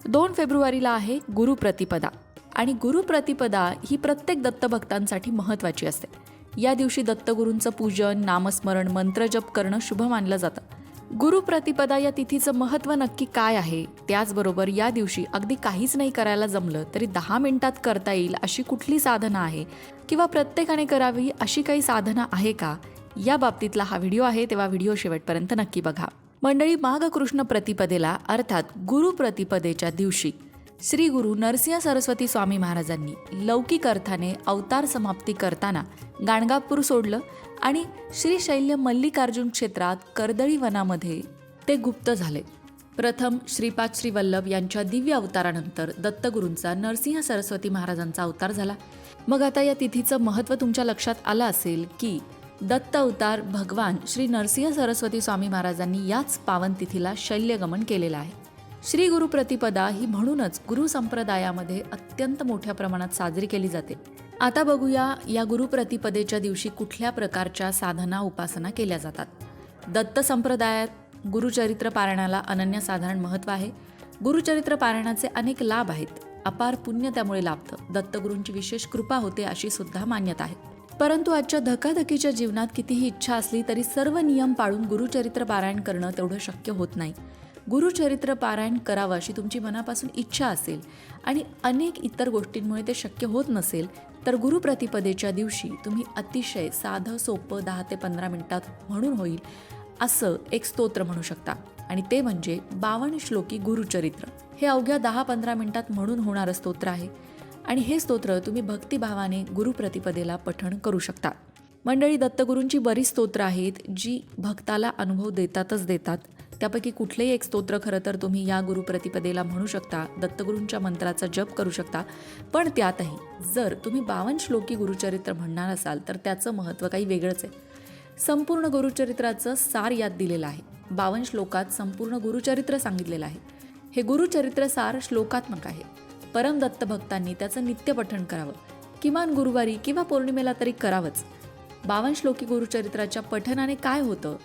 2 फेब्रुवारीला आहे गुरुप्रतिपदा आणि गुरुप्रतिपदा ही प्रत्येक दत्तभक्तांसाठी महत्त्वाची असते. या दिवशी दत्तगुरूंचं पूजन, नामस्मरण, मंत्रजप करणं शुभ मानलं जातं. गुरुप्रतिपदा या तिथीचं महत्त्व नक्की काय आहे, त्याचबरोबर या दिवशी अगदी काहीच नाही करायला जमलं तरी 10 मिनिटात करता येईल अशी कुठली साधना आहे किंवा प्रत्येकाने करावी अशी काही साधना आहे का, या बाबतीतला हा व्हिडिओ आहे, तेव्हा व्हिडिओ शेवटपर्यंत नक्की बघा. मंडळी, माघ कृष्ण प्रतिपदेला अर्थात गुरुप्रतिपदेच्या दिवशी श्री गुरु नरसिंह सरस्वती स्वामी महाराजांनी लौकिक अर्थाने अवतार समाप्ती करताना गाणगापूर सोडलं आणि श्रीशैल्य मल्लिकार्जुन क्षेत्रात कर्दळी वनामध्ये ते गुप्त झाले. प्रथम श्रीपाद श्री वल्लभ यांच्या दिव्य अवतारानंतर दत्तगुरूंचा नरसिंह सरस्वती महाराजांचा अवतार झाला. मग आता या तिथीचं महत्त्व तुमच्या लक्षात आलं असेल की दत्त अवतार भगवान श्री नरसिंह सरस्वती स्वामी महाराजांनी याच पावन तिथीला शैल्यगमन केलेलं आहे. श्री गुरु प्रतिपदा ही म्हणूनच गुरु संप्रदायामध्ये अत्यंत मोठ्या प्रमाणात साजरी केली जाते. आता बघूया या गुरुप्रतिपदेच्या दिवशी कुठल्या प्रकारच्या साधना उपासना केल्या जातात. दत्त संप्रदायात गुरुचरित्र पारायणाला अनन्यसाधारण महत्त्व आहे. गुरुचरित्र पारायणाचे अनेक लाभ आहेत. अपार पुण्य त्यामुळे लाभतं. दत्तगुरूंची विशेष कृपा होते अशी सुद्धा मान्यता आहे. परंतु आजच्या धकाधकीच्या जीवनात कितीही इच्छा असली तरी सर्व नियम पाळून गुरुचरित्र पारायण करणं तेवढं शक्य होत नाही. गुरुचरित्र पारायण करावं अशी तुमची मनापासून इच्छा असेल आणि अनेक इतर गोष्टींमुळे ते शक्य होत नसेल तर गुरुप्रतिपदेच्या दिवशी तुम्ही अतिशय साधं सोपं 10 ते 15 मिनिटात म्हणून होईल असं एक स्तोत्र म्हणू शकता आणि ते म्हणजे 52 श्लोकी गुरुचरित्र. हे अवघ्या 10-15 मिनिटात म्हणून होणारं स्तोत्र आहे आणि हे स्तोत्र तुम्ही भक्तिभावाने गुरुप्रतिपदेला पठण करू शकता. मंडळी, दत्तगुरूंची बरीच स्तोत्र आहेत जी भक्ताला अनुभव देतातच देतात. त्यापैकी कुठलेही एक स्तोत्र खरं तर तुम्ही या गुरुप्रतिपदेला म्हणू शकता, दत्तगुरूंच्या मंत्राचा जप करू शकता. पण त्यातही जर तुम्ही 52 श्लोकी गुरुचरित्र म्हणणार असाल तर त्याचं महत्त्व काही वेगळंच आहे. संपूर्ण गुरुचरित्राचं सार यात दिलेलं आहे. 52 श्लोकात संपूर्ण गुरुचरित्र सांगितलेलं आहे. हे गुरुचरित्र सार श्लोकात्मक आहे. परम दत्तभक्तांनी त्याचं नित्य पठण करावं, किमान गुरुवारी किंवा पौर्णिमेला तरी करावंच. 52 श्लोकी गुरुचरित्राच्या पठनाने काय होतं?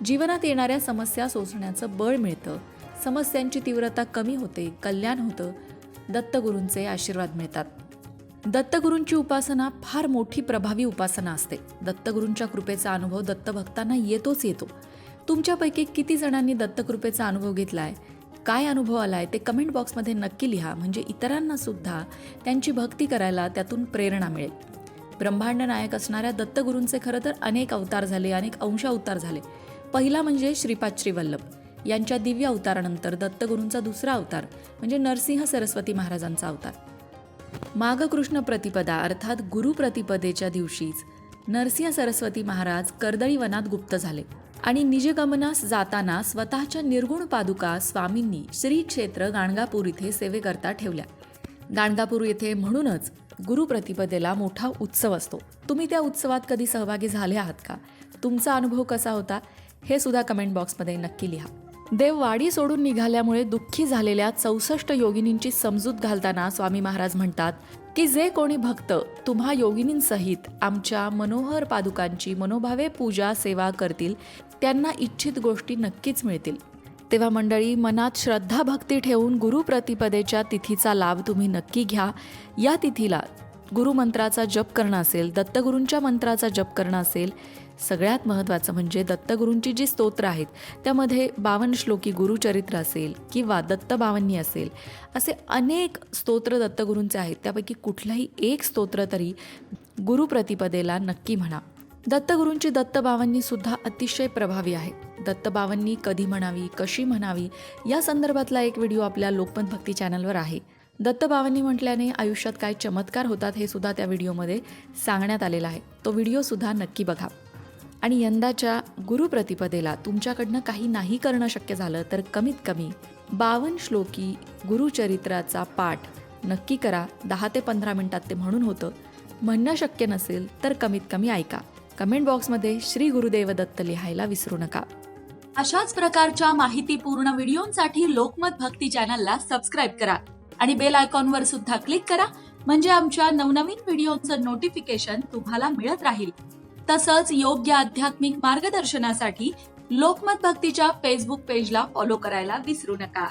जीवनात येणाऱ्या समस्या सोसण्याचं बळ मिळतं, समस्यांची तीव्रता कमी होते, कल्याण होतं, दत्तगुरूंचे आशीर्वाद मिळतात. दत्तगुरूंची उपासना फार मोठी प्रभावी उपासना असते. दत्तगुरूंच्या कृपेचा अनुभव दत्तभक्तांना येतोच येतो. तुमच्यापैकी किती जणांनी दत्तकृपेचा अनुभव घेतलाय, काय अनुभव आलाय ते कमेंट बॉक्समध्ये नक्की लिहा, म्हणजे इतरांना सुद्धा त्यांची भक्ती करायला त्यातून प्रेरणा मिळेल. ब्रह्मांड नायक असणाऱ्या दत्तगुरूंचे खरं तर अनेक अवतार झाले, अनेक अंश अवतार झाले. पहिला म्हणजे श्रीपाद श्री वल्लभ यांच्या दिव्य अवतारानंतर दत्तगुरूंचा दुसरा अवतार म्हणजे नरसिंह सरस्वती महाराजांचा अवतार. माघ कृष्ण प्रतिपदा अर्थात गुरुप्रतिपदेच्या दिवशीच नरसिंह सरस्वती महाराज कर्दळी वनात गुप्त झाले आणि निजगमनास जाताना स्वतःच्या निर्गुण पादुका स्वामींनी श्री क्षेत्र गाणगापूर इथे सेवेकरता ठेवल्या. गाणगापूर येथे म्हणूनच गुरुप्रतिपदेला मोठा उत्सव असतो. तुम्ही त्या उत्सवात कधी सहभागी झाले आहात का? तुमचा अनुभव कसा होता हे सुद्धा कमेंट बॉक्समध्ये नक्की लिहा. देव वाडी सोडून निघाल्यामुळे दुःखी झालेल्या 64 योगिनींची समजूत घालताना स्वामी महाराज म्हणतात की जे कोणी भक्त तुम्हा योगिनींसहित आमच्या मनोहर पादुकांची मनोभावे पूजा सेवा करतील त्यांना इच्छित गोष्टी नक्कीच मिळतील. तेव्हा मंडळी, मनात श्रद्धा भक्ती ठेवून गुरुप्रतिपदेच्या तिथीचा लाभ तुम्ही नक्की घ्या. या तिथीला गुरुमंत्राचा जप करणं असेल, दत्तगुरूंच्या मंत्राचा जप करणं असेल, सगळ्यात महत्त्वाचं म्हणजे दत्तगुरूंची जी स्तोत्र आहेत त्यामध्ये 52 श्लोकी गुरुचरित्र असेल किंवा दत्तबावन्नी असेल, असे अनेक स्तोत्र दत्तगुरूंचे आहेत. त्यापैकी कुठलंही एक स्तोत्र तरी गुरुप्रतिपदेला नक्की म्हणा. दत्तगुरूंची दत्तबावन्नी सुद्धा अतिशय प्रभावी आहे. दत्तबावन्नी कधी म्हणावी, कशी म्हणावी या संदर्भातला एक व्हिडिओ आपल्या लोकमत भक्ती चॅनलवर आहे. दत्तबावन्नी म्हटल्याने आयुष्यात काय चमत्कार होतात हे सुद्धा त्या व्हिडिओमध्ये सांगण्यात आलेलं आहे. तो व्हिडिओ सुद्धा नक्की बघा. आणि यंदाच्या गुरुप्रतिपदेला तुमच्याकडनं काही नाही करणं शक्य झालं तर कमीत कमी 52 श्लोकी गुरुचरित्राचा पाठ नक्की करा. 10 ते 15 मिनिटात ते म्हणून होतं. म्हणणं शक्य नसेल तर कमीत कमी ऐका. कमेंट बॉक्समध्ये श्री गुरुदेव दत्त लिहायला विसरू नका. अशाच प्रकारच्या माहितीपूर्ण व्हिडिओंसाठी लोकमत भक्ती चॅनलला सबस्क्राईब करा आणि बेल आयकॉनवर सुद्धा क्लिक करा, म्हणजे आमच्या नवनवीन व्हिडिओचं नोटिफिकेशन तुम्हाला मिळत राहील. तसंच योग्य आध्यात्मिक मार्गदर्शनासाठी लोकमत भक्तीच्या फेसबुक पेजला फॉलो करायला विसरू नका.